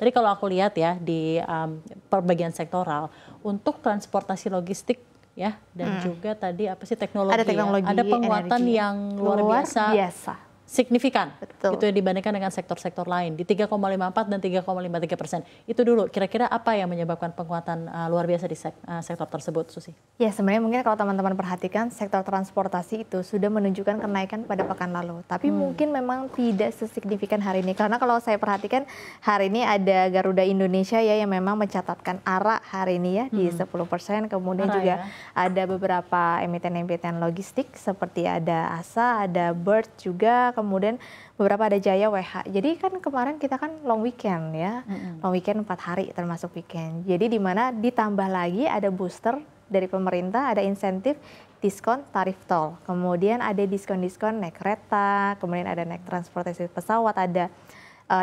Tadi kalau aku lihat ya di perbagian sektoral untuk transportasi logistik ya dan juga tadi apa sih teknologi, ada teknologi ya, ada penguatan energi yang luar biasa. Signifikan. Betul. Gitu ya dibandingkan dengan sektor-sektor lain di 3,54 dan 3,53%. Itu dulu kira-kira apa yang menyebabkan penguatan luar biasa di sektor tersebut, Susi? Ya sebenarnya mungkin kalau teman-teman perhatikan sektor transportasi itu sudah menunjukkan kenaikan pada pekan lalu. Tapi mungkin memang tidak sesignifikan hari ini. Karena kalau saya perhatikan hari ini ada Garuda Indonesia ya yang memang mencatatkan ARA hari ini ya di 10%. Kemudian juga ada beberapa emiten-emiten logistik seperti ada ASA, ada Bird juga, kemudian beberapa ada Jaya WH. Jadi kan kemarin kita kan long weekend ya, long weekend 4 hari termasuk weekend. Jadi di mana ditambah lagi ada booster dari pemerintah, ada insentif diskon tarif tol. Kemudian ada diskon-diskon naik kereta, kemudian ada naik transportasi pesawat, ada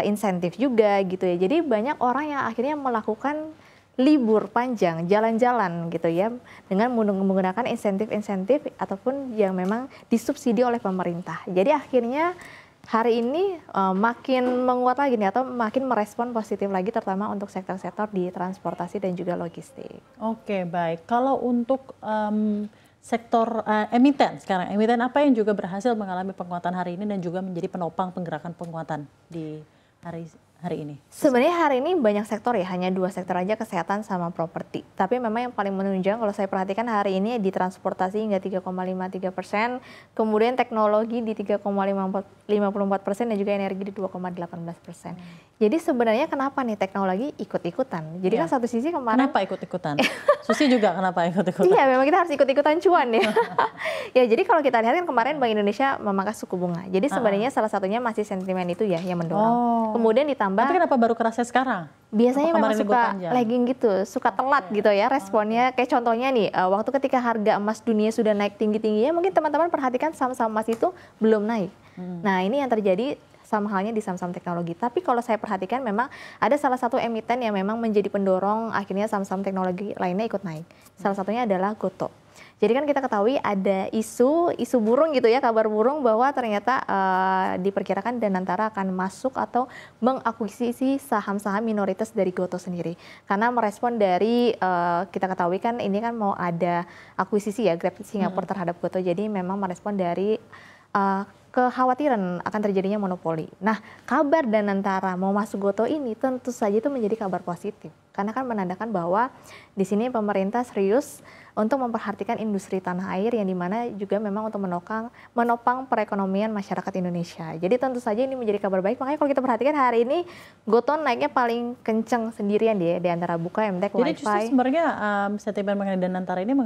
insentif juga gitu ya. Jadi banyak orang yang akhirnya melakukan libur panjang, jalan-jalan gitu ya, dengan menggunakan insentif-insentif ataupun yang memang disubsidi oleh pemerintah. Jadi akhirnya hari ini makin menguat lagi nih atau makin merespon positif lagi terutama untuk sektor-sektor di transportasi dan juga logistik. Oke, baik. Kalau untuk sektor emiten sekarang, emiten apa yang juga berhasil mengalami penguatan hari ini dan juga menjadi penopang penggeраkan penguatan di hari ini? Sebenarnya hari ini banyak sektor ya, hanya 2 sektor aja, kesehatan sama properti. Tapi memang yang paling menunjang kalau saya perhatikan hari ini di transportasi hingga 3,53%, kemudian teknologi di 3,54% dan juga energi di 2,18%. Jadi sebenarnya kenapa nih teknologi ikut-ikutan? Jadi kan satu sisi kemarin... Kenapa ikut-ikutan? Susi juga kenapa ikut-ikutan? Iya, memang kita harus ikut-ikutan cuan ya. Ya, jadi kalau kita lihat kan kemarin Bank Indonesia memangkas suku bunga. Jadi sebenarnya salah satunya masih sentimen itu ya yang mendorong. Kemudian ditambah... Tapi kenapa baru kerasa sekarang? Biasanya memang suka lagging gitu, suka telat gitu ya responnya. Kayak contohnya nih, waktu ketika harga emas dunia sudah naik tinggi-tingginya, mungkin teman-teman perhatikan saham-saham emas itu belum naik. Nah ini yang terjadi sama halnya di saham-saham teknologi. Tapi kalau saya perhatikan memang ada salah satu emiten yang memang menjadi pendorong akhirnya saham-saham teknologi lainnya ikut naik. Salah satunya adalah Gotoh. Jadi kan kita ketahui ada isu burung gitu ya, kabar burung bahwa ternyata diperkirakan Danantara akan masuk atau mengakuisisi saham-saham minoritas dari Gotoh sendiri. Karena merespon dari kita ketahui kan ini kan mau ada akuisisi ya Grab Singapura terhadap Gotoh. Jadi memang merespon dari kekhawatiran akan terjadinya monopoli. Nah, kabar Danantara mau masuk Gotoh ini tentu saja itu menjadi kabar positif. Karena kan menandakan bahwa di sini pemerintah serius untuk memperhatikan industri tanah air yang dimana juga memang untuk menopang perekonomian masyarakat Indonesia. Jadi tentu saja ini menjadi kabar baik. Makanya kalau kita perhatikan hari ini Gotoh naiknya paling kenceng sendirian dia di antara Buka, MTEK, Jadi Wi-Fi. justru sebenarnya sentimen mengenai Danantara ini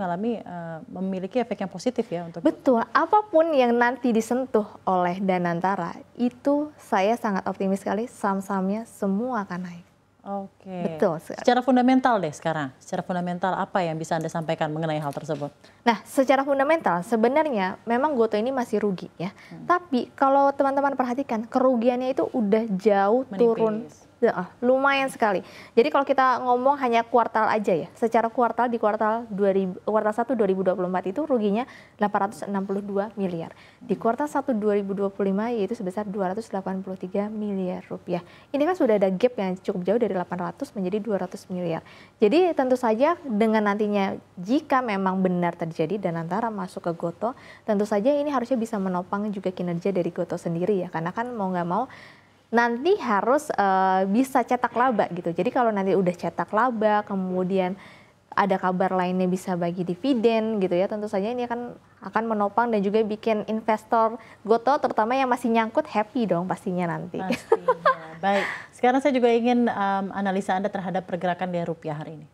memiliki efek yang positif ya untuk... Betul, apapun yang nanti disentuh oleh Danantara itu saya sangat optimis sekali saham-sahamnya semua akan naik. Oke. Betul. Secara fundamental deh sekarang, secara fundamental apa yang bisa Anda sampaikan mengenai hal tersebut? Nah, secara fundamental sebenarnya memang Gotoh ini masih rugi ya. Tapi kalau teman-teman perhatikan kerugiannya itu udah jauh turun. Lumayan sekali. Jadi kalau kita ngomong hanya kuartal aja ya, secara kuartal di kuartal 1 2024 itu ruginya 862 miliar. Di kuartal 1 2025 yaitu sebesar 283 miliar rupiah. Ini kan sudah ada gap yang cukup jauh dari 800 menjadi 200 miliar. Jadi tentu saja dengan nantinya jika memang benar terjadi Danantara masuk ke Gotoh, tentu saja ini harusnya bisa menopang juga kinerja dari Gotoh sendiri ya. Karena kan mau nggak mau nanti harus bisa cetak laba gitu. Jadi kalau nanti udah cetak laba, kemudian ada kabar lainnya bisa bagi dividen gitu ya, tentu saja ini akan menopang dan juga bikin investor Gotoh terutama yang masih nyangkut happy dong pastinya nanti. Pastinya. Baik, sekarang saya juga ingin analisa Anda terhadap pergerakan dari rupiah hari ini.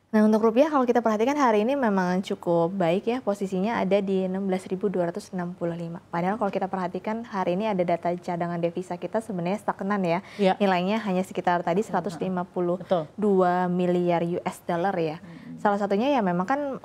Nah untuk rupiah kalau kita perhatikan hari ini memang cukup baik ya, posisinya ada di 16.265. Padahal kalau kita perhatikan hari ini ada data cadangan devisa kita sebenarnya stagnan ya. Nilainya hanya sekitar tadi 152 miliar US dollar ya. Salah satunya ya memang kan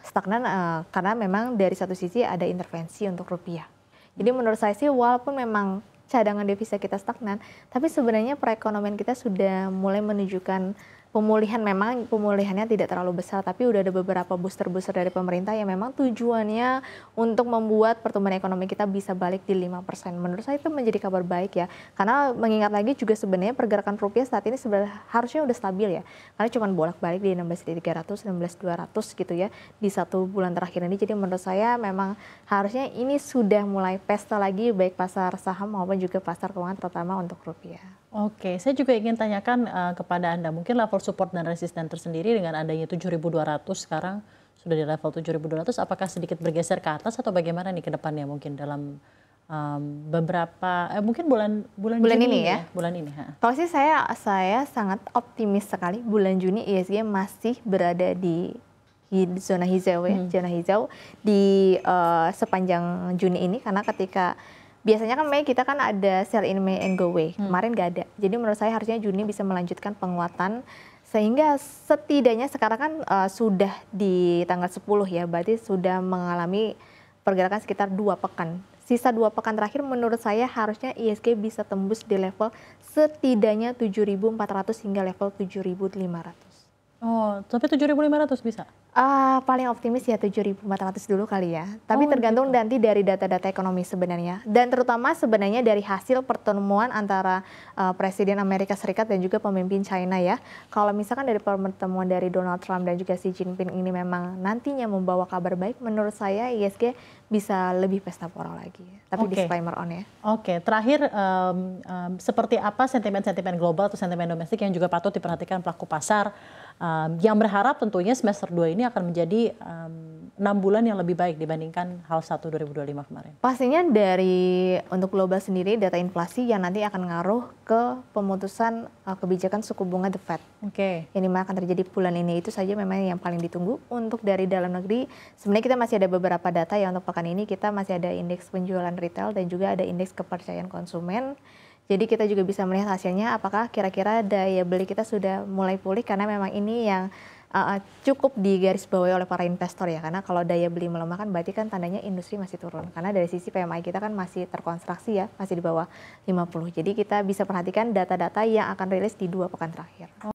stagnan karena memang dari satu sisi ada intervensi untuk rupiah. Jadi menurut saya sih walaupun memang cadangan devisa kita stagnan, tapi sebenarnya perekonomian kita sudah mulai menunjukkan pemulihan, memang pemulihannya tidak terlalu besar, tapi udah ada beberapa booster-booster dari pemerintah yang memang tujuannya untuk membuat pertumbuhan ekonomi kita bisa balik di 5%. Menurut saya itu menjadi kabar baik ya, karena mengingat lagi juga sebenarnya pergerakan rupiah saat ini sebenarnya harusnya udah stabil ya, karena cuma bolak-balik di 16.300, 16.200 gitu ya di 1 bulan terakhir ini. Jadi menurut saya memang harusnya ini sudah mulai pesta lagi baik pasar saham maupun juga pasar keuangan terutama untuk rupiah. Oke, saya juga ingin tanyakan kepada Anda, mungkin level support dan resisten tersendiri dengan adanya 7.200 sekarang sudah di level 7.200, apakah sedikit bergeser ke atas atau bagaimana nih ke depannya mungkin dalam beberapa mungkin bulan Juni ini ya? bulan ini. Kalau sih saya sangat optimis sekali bulan Juni ISG masih berada di zona hijau ya, zona hijau di sepanjang Juni ini, karena ketika biasanya kan Mei kita kan ada sell in May and go away, kemarin nggak ada. Jadi menurut saya harusnya Juni bisa melanjutkan penguatan, sehingga setidaknya sekarang kan sudah di tanggal 10 ya, berarti sudah mengalami pergerakan sekitar 2 pekan. Sisa 2 pekan terakhir menurut saya harusnya ISG bisa tembus di level setidaknya 7.400 hingga level 7.500. Oh, sampai 7.500 bisa? Paling optimis ya 7.400 dulu kali ya. Tapi tergantung gitu. nanti dari data-data ekonomi sebenarnya. Dan terutama sebenarnya dari hasil pertemuan antara Presiden Amerika Serikat dan juga pemimpin China ya. Kalau misalkan dari pertemuan dari Donald Trump dan juga Xi Jinping ini memang nantinya membawa kabar baik, menurut saya ISG bisa lebih pesta pora lagi. Tapi disclaimer on ya. Oke, terakhir seperti apa sentimen-sentimen global atau sentimen domestik yang juga patut diperhatikan pelaku pasar yang berharap tentunya semester 2 ini akan menjadi 6 bulan yang lebih baik dibandingkan H1 2025 kemarin. Pastinya dari untuk global sendiri data inflasi yang nanti akan ngaruh ke pemutusan kebijakan suku bunga The Fed. Oke. Yang dimana akan terjadi bulan ini, itu saja memang yang paling ditunggu. Untuk dari dalam negeri, sebenarnya kita masih ada beberapa data ya. Untuk pekan ini kita masih ada indeks penjualan retail dan juga ada indeks kepercayaan konsumen. Jadi kita juga bisa melihat hasilnya apakah kira-kira daya beli kita sudah mulai pulih, karena memang ini yang cukup digarisbawahi oleh para investor ya, karena kalau daya beli melemah kan berarti kan tandanya industri masih turun, karena dari sisi PMI kita kan masih terkonstruksi ya, masih di bawah 50. Jadi kita bisa perhatikan data-data yang akan rilis di 2 pekan terakhir.